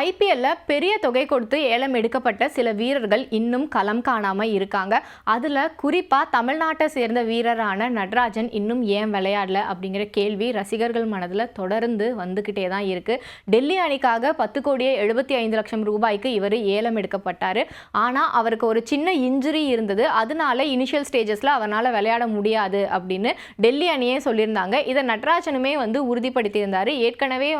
ஐபிஎல்ல பெரிய தொகை கொடுத்து ஏலம் எடுக்கப்பட்ட சில வீரர்கள் இன்னும் களம் காணாம இருக்காங்க. அதுல குறிப்பா தமிழ்நாட்டை சேர்ந்த வீரரான நடராஜன் இன்னும் ஏன் விளையாடல அப்படிங்கிற கேள்வி ரசிகர்கள் மனதில் தொடர்ந்து வந்துகிட்டே தான் இருக்கு. டெல்லி அணிக்காக 10,75,00,000 ரூபாய்க்கு இவர் ஏலம் எடுக்கப்பட்டாரு. ஆனா அவருக்கு ஒரு சின்ன இன்ஜுரி இருந்தது. அதனால இனிஷியல் ஸ்டேஜஸ்ல அவரால் விளையாட முடியாது அப்படின்னு டெல்லி அணியே சொல்லியிருந்தாங்க. இதை நடராஜனுமே உறுதிப்படுத்தியிருந்தாரு. ஏற்கனவே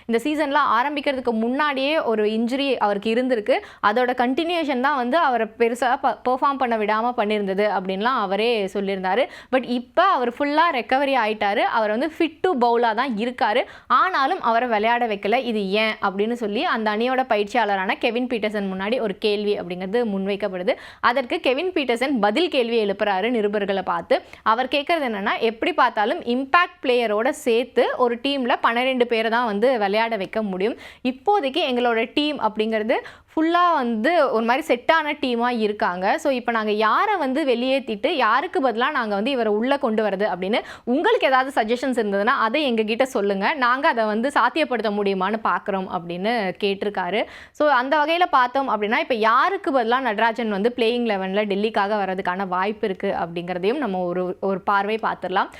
இந்த சீசன்ல ஆரம்பிக்கிறதுக்கு முன்னாடி ஒரு இன்ஜுரி அவருக்கு இருந்திருக்கு. அதோட கண்டினியூஷன் தான் அவரை பெருசாக பெர்ஃபார்ம் பண்ண விடாமல் பண்ணியிருந்தது அப்படின்லாம் அவரே சொல்லியிருந்தாரு. பட் இப்போ அவர் ஃபுல்லாக ரெக்கவரி ஆகிட்டாரு. அவர் ஃபிட் டு பவுலாக தான் இருக்காரு. ஆனாலும் அவரை விளையாட வைக்கல. இது ஏன் அப்படின்னு சொல்லி அந்த அணியோட பயிற்சியாளரான கெவின் பீட்டர்சன் முன்னாடி ஒரு கேள்வி அப்படிங்கிறது முன்வைக்கப்படுது. அதற்கு கெவின் பீட்டர்சன் பதில் கேள்வி எழுப்புறாரு நிருபர்களை பார்த்து. அவர் கேட்கறது என்னன்னா, எப்படி பார்த்தாலும் இம்பாக்ட் பிளேயரோட சேர்த்து ஒரு டீமில் 12 பேரை தான் விளையாட வைக்க முடியும். இப்போதைக்கு எங்களோட டீம் அப்படிங்கிறது ஃபுல்லாக ஒரு மாதிரி செட்டான டீமாக இருக்காங்க. ஸோ இப்போ நாங்கள் யாரை வெளியேற்றிட்டு யாருக்கு பதிலாக நாங்கள் இவரை உள்ளே கொண்டு வரது அப்படின்னு உங்களுக்கு ஏதாவது சஜஷன்ஸ் இருந்ததுன்னா அதை எங்ககிட்ட சொல்லுங்கள். நாங்கள் அதை சாத்தியப்படுத்த முடியுமான்னு பார்க்குறோம் அப்படின்னு கேட்டிருக்காரு. ஸோ அந்த வகையில் பார்த்தோம் அப்படின்னா இப்போ யாருக்கு பதிலாக நடராஜன் பிளேயிங் 11 டெல்லிக்காக வர்றதுக்கான வாய்ப்பு இருக்குது அப்படிங்கிறதையும் நம்ம ஒரு பார்வை பார்த்துடலாம்.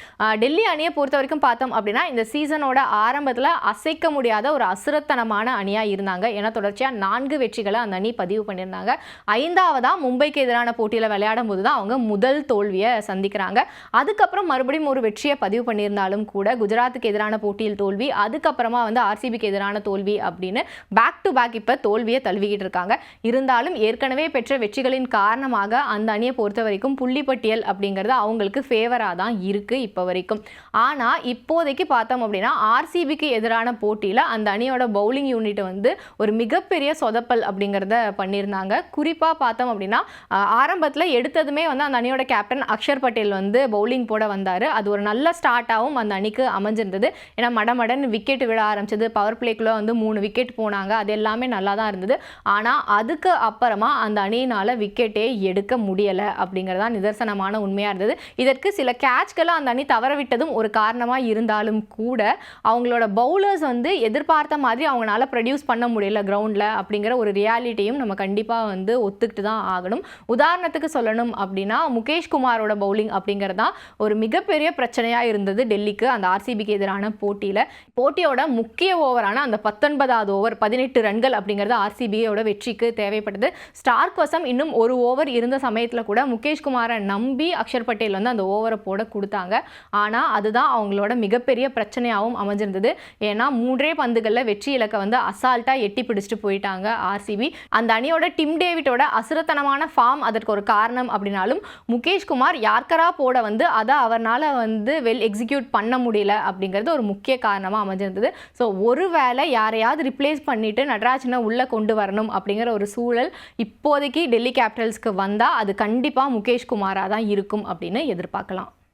டெல்லி அணியை பொறுத்த வரைக்கும் பார்த்தோம் அப்படின்னா இந்த சீசனோட ஆரம்பத்தில் அசைக்க முடியாத ஒரு அசுரத்தனமான அணியாக இருந்தாங்க. ஏன்னா தொடர்ச்சியாக 4 வெற்றிகளை அந்த அணி பதிவு பண்ணியிருந்தாங்க. 5ஆவதா மும்பைக்கு எதிரான போட்டியில் விளையாடும் போது தான் அவங்க முதல் தோல்வியை சந்திக்கிறாங்க. அதுக்கப்புறம் மறுபடியும் ஒரு வெற்றியை பதிவு பண்ணியிருந்தாலும் கூட குஜராத்துக்கு எதிரான போட்டியில் தோல்வி, அதுக்கப்புறமா ஆர்சிபிக்கு எதிரான தோல்வி அப்படின்னு பேக் டு பேக் இப்போ தோல்வியை தழுவிக்கிட்டு இருக்காங்க. இருந்தாலும் ஏற்கனவே பெற்ற வெற்றிகளின் காரணமாக அந்த அணியை பொறுத்த வரைக்கும் புள்ளிப்பட்டியல் அப்படிங்கிறது அவங்களுக்கு ஃபேவராக தான் இருக்கு இப்போ வரைக்கும். ஆனால் இப்போதைக்கு பார்த்தோம் அப்படின்னா ஆர்சிபிக்கு எதிரான போட்டியில் அந்த அணியோட பவுலிங் யூனிட் ஒரு மிகப்பெரிய சொதப்பல் அப்படிங்கிறத பண்ணியிருந்தாங்க. குறிப்பாக பார்த்தோம் அப்படின்னா ஆரம்பத்தில் எடுத்ததுமே அந்த அணியோட கேப்டன் அக்ஷர் பட்டேல் பவுலிங் போட வந்தார். அது ஒரு நல்ல ஸ்டார்ட்டாகவும் அந்த அணிக்கு அமைஞ்சிருந்தது. ஏன்னா மடமடன் விக்கெட் விழ ஆரம்பிச்சது. பவர் பிளேக்குள்ளே 3 விக்கெட் போனாங்க. அது எல்லாமே நல்லா தான் இருந்தது. ஆனால் அதுக்கு அப்புறமா அந்த அணியினால் விக்கெட்டே எடுக்க முடியலை அப்படிங்கிறதா நிதர்சனமான உண்மையாக இருந்தது. இதற்கு சில கேட்ச்களை அந்த அணி தவற விட்டதும் ஒரு காரணமாக இருந்தாலும் கூட அவங்களோட பவுலர்ஸ் எதிர்பார்த்த மாதிரி அவங்களால ப்ரொடியூஸ் பண்ண முடியல கிரவுண்டில் அப்படிங்கிற ஒரு ரியாலிட்டியும் நம்ம கண்டிப்பாக ஒத்துக்கிட்டு தான் ஆகணும். உதாரணத்துக்கு சொல்லணும் அப்படின்னா முகேஷ் குமாரோட பவுலிங் அப்படிங்கிறது ஒரு மிகப்பெரிய பிரச்சனையாக இருந்தது டெல்லிக்கு அந்த ஆர்சிபிக்கு எதிரான போட்டியோட முக்கிய ஓவரான அந்த 19வது ஓவர் 18 ரன்கள் அப்படிங்கிறது ஆர்சிபியோட வெற்றிக்கு தேவைப்பட்டது. ஸ்டார்க் வசம் இன்னும் ஒரு ஓவர் இருந்த சமயத்தில் கூட முகேஷ் குமாரை நம்பி அக்ஷர் பட்டேல் அந்த ஓவரை போட கொடுத்தாங்க. ஆனால் அதுதான் அவங்களோட மிகப்பெரிய பிரச்சனையாகவும் அமைஞ்சிருந்தது. ஏன்னா 3 பந்துகளில் வெற்றி இலக்கை அசால்ட்டாக எட்டி பிடிச்சிட்டு போயிட்டாங்க ஆர்சிபி. அந்த அணியோட டிம் டேவிட்டோட அசுரத்தனமான ஃபார்ம் அதற்கு ஒரு காரணம் அப்படின்னாலும் முகேஷ் குமார் யார்கரா போட அதை அவரால் வெல் எக்ஸிக்யூட் பண்ண முடியல அப்படிங்கிறது ஒரு முக்கிய காரணமாக அமைஞ்சிருந்தது. ஸோ ஒருவேளை யாரையாவது ரிப்ளேஸ் பண்ணிட்டு நடராஜனை உள்ளே கொண்டு வரணும் அப்படிங்கிற ஒரு சூழல் இப்போதைக்கு டெல்லி கேபிட்டல்ஸ்க்கு வந்தால் அது கண்டிப்பாக முகேஷ் குமாராக தான் இருக்கும் அப்படின்னு எதிர்பார்க்கலாம்.